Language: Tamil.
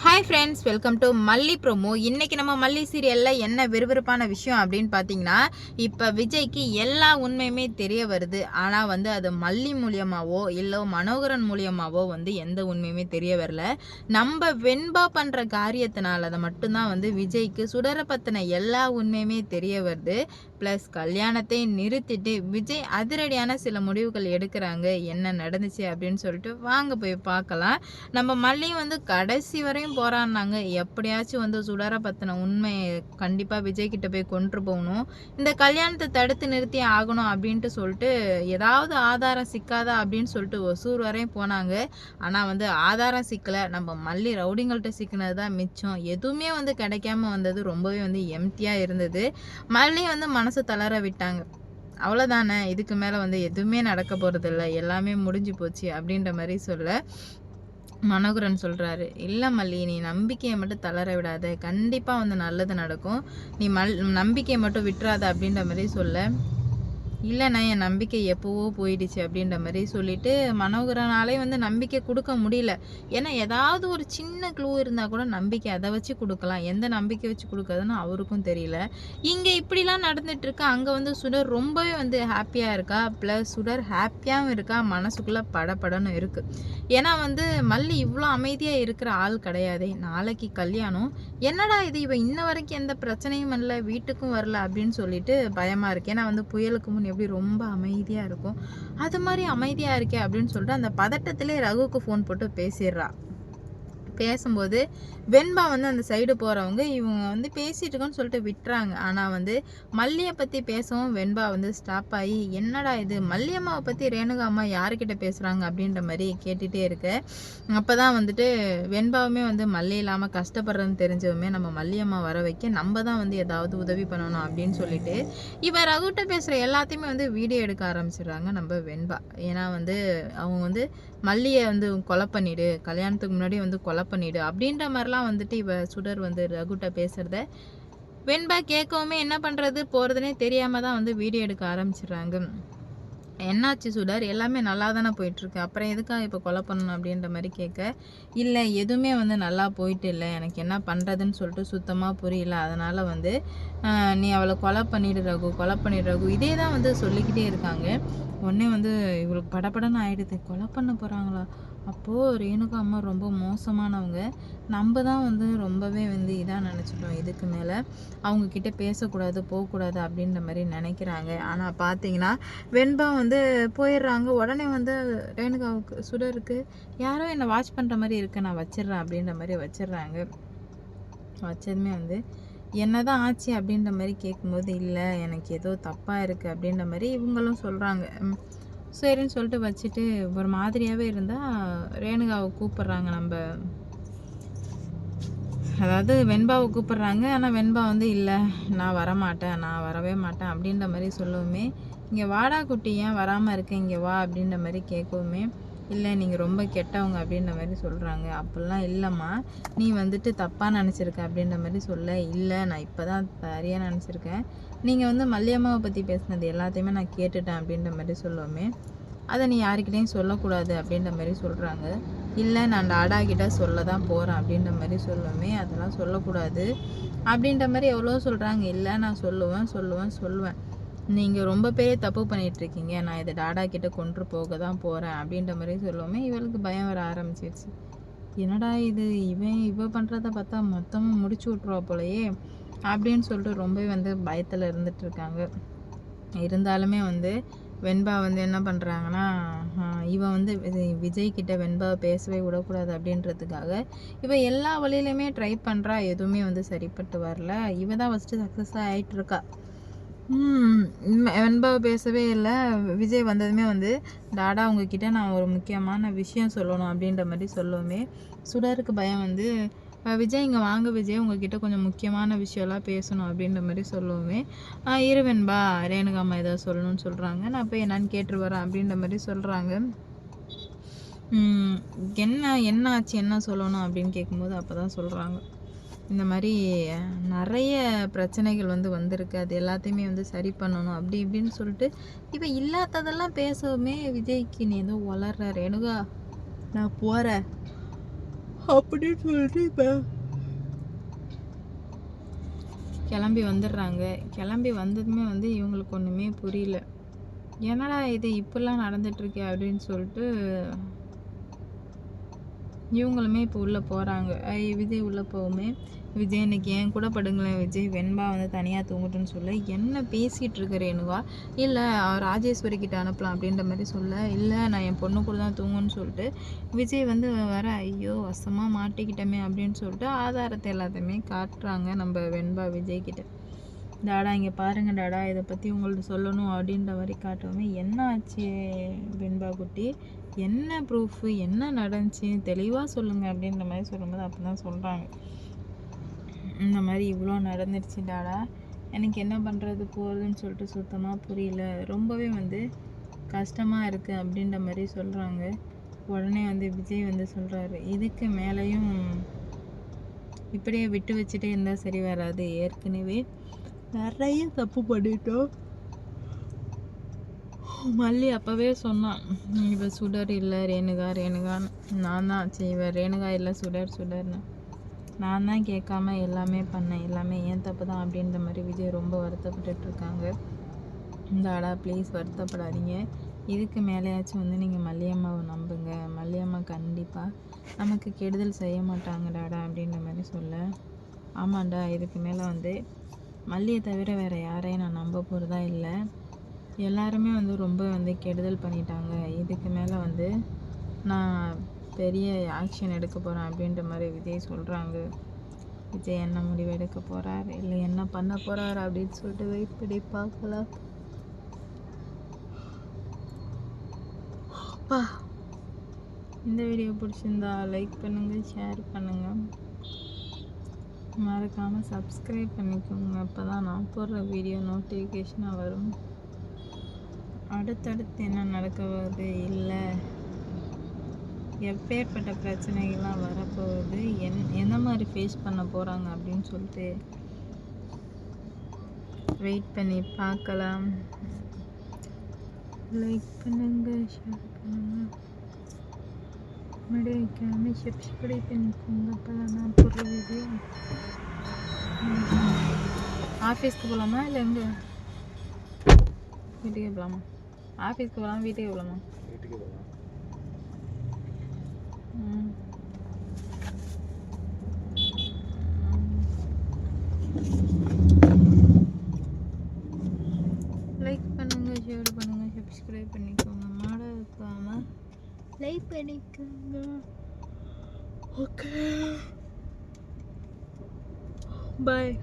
ஹாய் ஃப்ரெண்ட்ஸ், வெல்கம் டு மல்லி ப்ரோமோ. இன்னைக்கு நம்ம மல்லி சீரியலில் என்ன விறுவிறுப்பான விஷயம் அப்படின்னு பார்த்தீங்கன்னா, இப்போ விஜய்க்கு எல்லா உண்மையுமே தெரிய வருது. ஆனால் அது மல்லி மூலியமாவோ இல்லை மனோகரன் மூலியமாவோ எந்த உண்மையுமே தெரிய வரல. நம்ம வெண்பா பண்ணுற காரியத்தினால அதை மட்டும்தான் விஜய்க்கு சுடரை பற்றின எல்லா உண்மையுமே தெரிய வருது. ப்ளஸ் கல்யாணத்தை நிறுத்திட்டு விஜய் அதிரடியான சில முடிவுகள் எடுக்கிறாங்க. என்ன நடந்துச்சு அப்படின்னு சொல்லிட்டு வாங்க போய் பார்க்கலாம். நம்ம மல்லி கடைசி வரையும் போறான்னாங்க. எப்படியாச்சும் சுடரை பத்தின உண்மையை கண்டிப்பா விஜய் கிட்ட போய் கொண்டு போகணும், இந்த கல்யாணத்தை தடுத்து நிறுத்தி ஆகணும் அப்படின்ட்டு சொல்லிட்டு ஏதாவது ஆதாரம் சிக்காதா அப்படின்னு சொல்லிட்டு ஒசூர் வரையும் போனாங்க. ஆனா ஆதாரம் சிக்கல. நம்ம மல்லி ரவுடிங்கள்ட்ட சிக்கினது தான் மிச்சம். எதுவுமே கிடைக்காம வந்தது ரொம்பவே எம்டியா இருந்தது. மல்லி மனசு தளர விட்டாங்க. அவ்வளோதானே, இதுக்கு மேலே எதுவுமே நடக்க போகிறதில்ல, எல்லாமே முடிஞ்சு போச்சு அப்படின்ற மாதிரி சொல்ல மனோகரன் சொல்கிறாரு, இல்லை மல்லி, நீ நம்பிக்கையை மட்டும் தளர விடாத, கண்டிப்பாக நல்லது நடக்கும், நீ நம்பிக்கையை மட்டும் விட்டுறாத அப்படின்ற மாதிரி சொல்ல, இல்லைண்ணா என் நம்பிக்கை எப்போவோ போயிடுச்சு அப்படின்ற மாதிரி சொல்லிட்டு மனோகரனாலே நம்பிக்கை கொடுக்க முடியல. ஏன்னா ஏதாவது ஒரு சின்ன க்ளூ இருந்தால் கூட நம்பிக்கை அதை வச்சு கொடுக்கலாம், எந்த நம்பிக்கை வச்சு கொடுக்குறதுன்னு அவருக்கும் தெரியல. இங்கே இப்படிலாம் நடந்துட்டுருக்கு. அங்கே சுடர் ரொம்பவே ஹாப்பியாக இருக்கா. ப்ளஸ் சுடர் ஹாப்பியாகவும் இருக்கா, மனசுக்குள்ளே படப்படன்னு இருக்குது. ஏன்னா மல்லி இவ்வளோ அமைதியாக இருக்கிற ஆள் கிடையாதே. நாளைக்கு கல்யாணம், என்னடா இது, இவன் இன்ன வரைக்கும் எந்த பிரச்சனையும் இல்லை, வீட்டுக்கும் வரல அப்படின்னு சொல்லிட்டு பயமாக இருக்குது. ஏன்னா புயலுக்கு முன் எப்படி ரொம்ப அமைதியாக இருக்கும், அது மாதிரி அமைதியாக இருக்கே அப்படின்னு சொல்லிட்டு அந்த பதட்டத்திலே ரகுவுக்கு ஃபோன் போட்டு பேசிடுறா. பேசும்போது வெண்பா அந்த சைடு போகிறவங்க இவங்க பேசிகிட்டு இருக்கோன்னு சொல்லிட்டு விட்டுறாங்க. ஆனால் மல்லியை பற்றி பேசவும் வெண்பா ஸ்டாப் ஆகி, என்னடா இது, மல்லியம்மாவை பற்றி ரேணுகா அம்மா யாருக்கிட்ட பேசுகிறாங்க அப்படின்ற மாதிரி கேட்டுகிட்டே இருக்க. அப்போ தான் வெண்பாவுமே மல்லி இல்லாமல் கஷ்டப்படுறதுன்னு தெரிஞ்சவுமே நம்ம மல்லியம்மா வர வைக்க நம்ம தான் ஏதாவது உதவி பண்ணணும் அப்படின்னு சொல்லிட்டு இவன் ரகுட்ட பேசுகிற எல்லாத்தையுமே வீடியோ எடுக்க ஆரம்பிச்சிடுறாங்க நம்ம வெண்பா. ஏன்னா அவங்க மல்லியை கொலை பண்ணிடு, கல்யாணத்துக்கு முன்னாடி கொலை பண்ணிடு அப்படின்ற மாதிரிலாம் இவ சுடர் ரகுட்ட பேசுகிறத வெண்பா கேட்கவுமே என்ன பண்ணுறது போகிறதுனே தெரியாமல் தான் வீடியோ எடுக்க ஆரம்பிச்சிடுறாங்க. என்னாச்சு சுடர், எல்லாமே நல்லா தானே போயிட்டுருக்கு, அப்புறம் எதுக்காக இப்போ கொலை பண்ணணும் அப்படின்ற மாதிரி கேட்க, இல்லை எதுவுமே நல்லா போயிட்டு இல்லை, எனக்கு என்ன பண்ணுறதுன்னு சொல்லிட்டு சுத்தமாக புரியல, அதனால் நீ அவளை கொலை பண்ணிடு ரகு, கொலை பண்ணிடு ரகு, இதே தான் சொல்லிக்கிட்டே இருக்காங்க. உடனே இவளுக்கு படப்படன்னு ஆகிடுது, கொலை பண்ண போகிறாங்களா, அப்போது ரேணுகா அம்மா ரொம்ப மோசமானவங்க, நம்ம தான் ரொம்பவே இதாக நினச்சிட்டோம், இதுக்கு மேலே அவங்கக்கிட்ட பேசக்கூடாது போகக்கூடாது அப்படின்ற மாதிரி நினைக்கிறாங்க. ஆனால் பார்த்தீங்கன்னா வெண்பா போயிடுறாங்க. உடனே ரேணுகாவுக்கு சுடருக்கு, யாரோ என்னை வாட்ச் பண்ணுற மாதிரி இருக்கு, நான் வச்சிடுறேன் அப்படின்ற மாதிரி வச்சிடுறாங்க. வச்சதுமே என்னதான் ஆச்சு அப்படின்ற மாதிரி கேட்கும்போது, இல்லை எனக்கு ஏதோ தப்பாக இருக்குது அப்படின்ற மாதிரி இவங்களும் சொல்கிறாங்க. சரின்னு சொல்லிட்டு வச்சுட்டு ஒரு மாதிரியாகவே இருந்தால் ரேணுகாவை கூப்பிட்றாங்க. நம்ம அதாவது வெண்பாவை கூப்பிட்றாங்க. ஆனால் வெண்பா இல்லை, நான் வரமாட்டேன், நான் வரவே மாட்டேன் அப்படின்ற மாதிரி சொல்லவுமே, இங்கே வாடா குட்டி, ஏன் வராமல் இருக்க, இங்கே வா அப்படின்ற மாதிரி கேட்கவுமே, இல்லை நீங்கள் ரொம்ப கெட்டவங்க அப்படின்ற மாதிரி சொல்கிறாங்க. அப்படிலாம் இல்லைம்மா, நீ தப்பாக நினச்சிருக்க அப்படின்ற மாதிரி சொல்ல, இல்லை நான் இப்போ தான் சரியாக நினச்சிருக்கேன், நீங்கள் மல்லியம்மாவை பற்றி பேசினது எல்லாத்தையுமே நான் கேட்டுட்டேன் அப்படின்ற மாதிரி சொல்லுவோமே, அதை நீ யாருக்கிட்டையும் சொல்லக்கூடாது அப்படின்ற மாதிரி சொல்கிறாங்க. இல்லை நான் டாடா கிட்ட சொல்ல தான் போகிறேன் அப்படின்ற மாதிரி சொல்லுவோமே, அதெல்லாம் சொல்லக்கூடாது அப்படின்ற மாதிரி எவ்வளோ சொல்கிறாங்க. இல்லை நான் சொல்லுவேன், நீங்கள் ரொம்ப பேரே தப்பு பண்ணிகிட்ருக்கீங்க, நான் இதை டாடா கிட்ட கொண்டு போக தான் போகிறேன் அப்படின்ற மாதிரி சொல்லுவோமே, இவளுக்கு பயம் வர ஆரம்பிச்சிருச்சு. என்னடா இது, இவ பண்ணுறத பார்த்தா மொத்தமாக முடிச்சு விட்ருவா போலையே அப்படின்னு சொல்லிட்டு ரொம்பவே பயத்தில் இருந்துகிட்ருக்காங்க. இருந்தாலுமே வெண்பா என்ன பண்ணுறாங்கன்னா, இவன் விஜய் கிட்ட வெண்பாவை பேசவே விடக்கூடாது அப்படின்றதுக்காக இவ எல்லா வழியிலையுமே ட்ரை பண்ணுறா. எதுவுமே சரிப்பட்டு வரல. இவ தான் ஃபஸ்ட்டு சக்ஸஸாக ஆகிட்டுருக்கா. வெண்பாவை பேசவே இல்லை. விஜய் வந்ததுமே டாடா உங்ககிட்ட நான் ஒரு முக்கியமான விஷயம் சொல்லணும் அப்படின்ற மாதிரி சொல்லுவோமே, சுடருக்கு பயம் விஜய் இங்கே வாங்க விஜய், உங்ககிட்ட கொஞ்சம் முக்கியமான விஷயம்லாம் பேசணும் அப்படின்ற மாதிரி சொல்லுவோமே, இருவன்பா ரேணுகா அம்மா ஏதாவது சொல்லணும்னு சொல்கிறாங்க, நான் போய் என்னன்னு கேட்டு வரேன் அப்படின்ற மாதிரி சொல்கிறாங்க. என்ன ஆச்சு, என்ன சொல்லணும் அப்படின்னு கேட்கும்போது அப்போ தான் சொல்கிறாங்க, இந்த மாதிரி நிறைய பிரச்சனைகள் வந்திருக்கு, அது எல்லாத்தையுமே சரி பண்ணணும் அப்படி இப்படின்னு சொல்லிட்டு இவன் இல்லாததெல்லாம் பேசவுமே விஜய்க்கு, நீ ஏதோ வளர்ற ரேணுகா, நான் போகிறேன் அப்படின்னு சொல்லிட்டு இப்போ கிளம்பி வந்துடுறாங்க. கிளம்பி வந்ததுமே வந்து இவங்களுக்கு ஒன்றுமே புரியல. என்னடா இது இப்படிலாம் நடந்துட்டுருக்கே அப்படின்னு சொல்லிட்டு இவங்களுமே இப்போ உள்ளே போகிறாங்க. விஜய் உள்ளே போகுமே, விஜய் இன்னைக்கு என் கூட படுங்களேன் விஜய், வெண்பா வந்து தனியாக தூங்கட்டுன்னு சொல்ல, என்ன பேசிகிட்டு இருக்க ரேணுகா, இல்லை ராஜேஸ்வரி கிட்ட அனுப்பலாம் அப்படின்ற மாதிரி சொல்ல, இல்லை நான் என் பொண்ணு கூட தான் தூங்குன்னு சொல்லிட்டு விஜய் வந்து வர, ஐயோ வசமாக மாட்டிக்கிட்டமே அப்படின்னு சொல்லிட்டு ஆதாரத்தை எல்லாத்தையுமே காட்டுறாங்க நம்ம வெண்பா விஜய் கிட்ட. டாடா இங்கே பாருங்கள் டாடா, இதை பற்றி உங்கள்ட்ட சொல்லணும் அப்படின்ற மாதிரி காட்டுவோமே, என்ன ஆச்சு வெண்பா குட்டி, என்ன ப்ரூஃபு, என்ன நடந்துச்சு தெளிவாக சொல்லுங்கள் அப்படின்ற மாதிரி சொல்லும்போது அப்போ தான் சொல்கிறாங்க, இந்த மாதிரி இவ்வளோ நடந்துருச்சு டாடா, எனக்கு என்ன பண்ணுறது போகிறதுன்னு சொல்லிட்டு சுத்தமாக புரியல, ரொம்பவே வந்து கஷ்டமாக இருக்குது அப்படின்ற மாதிரி சொல்கிறாங்க. உடனே வந்து விஜய் வந்து சொல்கிறாரு, இதுக்கு மேலேயும் இப்படியே விட்டு வச்சுட்டே இருந்தால் சரி வராது, ஏற்கனவே நிறைய தப்பு பண்ணிட்டோம். மல்லி அப்போவே சொன்னான், இவ சுடர் இல்லை ரேணுகா ரேணுகான்னு, நான் தான் இவ ரேணுகா இல்லை சுடர்னு நான் தான் கேட்காம எல்லாமே பண்ணேன், எல்லாமே ஏன் தப்பு தான் அப்படின்ற மாதிரி விஜய் ரொம்ப வருத்தப்பட்டுட்ருக்காங்க. இந்த ஆடா ப்ளீஸ் வருத்தப்படாதீங்க, இதுக்கு மேலேயாச்சும் வந்து நீங்கள் மல்லியம்மாவை நம்புங்க, மல்லியம்மா கண்டிப்பாக நமக்கு கெடுதல் செய்ய மாட்டாங்க டாடா அப்படின்ற மாதிரி சொல்ல, ஆமாண்டா இதுக்கு மேலே வந்து மல்லியை தவிர வேறு யாரையும் நான் நம்ப போகிறதா இல்லை, எல்லாருமே வந்து ரொம்ப வந்து கெடுதல் பண்ணிட்டாங்க, இதுக்கு மேலே வந்து நான் பெரிய ஆக்ஷன் எடுக்க போகிறேன் அப்படின்ற மாதிரி விஜய் சொல்கிறாங்க. விஜய் என்ன முடிவு எடுக்க போகிறார், இல்லை என்ன பண்ண போகிறார் அப்படின்னு சொல்லிட்டு வெயிட் பண்ணி பார்க்கலாம். இந்த வீடியோ பிடிச்சிருந்தா லைக் பண்ணுங்கள், ஷேர் பண்ணுங்கள், மறக்காமல் சப்ஸ்கிரைப் பண்ணிக்கோங்க, அப்போ தான் நான் போடுற வீடியோ நோட்டிஃபிகேஷனாக வரும். அடுத்தடுத்து என்ன நடக்க போகுது, இல்லை எப்பேற்பட்ட பிரச்சனைகள்லாம் வரப்போகுது, எந்த மாதிரி ஃபேஸ் பண்ண போகிறாங்க அப்படின்னு சொல்லிட்டு வெயிட் பண்ணி பார்க்கலாம். லைக் பண்ணுங்கள், ஷேர் பண்ணுங்கள், மறக்காம சப்ஸ்கிரைப் பண்ணிக்கோங்க, அப்போ தான் நான் போடுற வீடியோ. ஆஃபீஸ்க்கு போகலாமா இல்லை எங்கே வீட்டுக்கு போகலாமா? ஆஃபீஸ்க்கு போகலாம் வீட்டுக்கு போகலாமா? வீட்டுக்கு போகலாம். லைக் பண்ணுங்க, ஷேர் பண்ணுங்க, சப்ஸ்கிரைப் பண்ணிக்கோங்க, மறக்காம லைக் பண்ணிக்கோங்க. ஓகே, பாய்.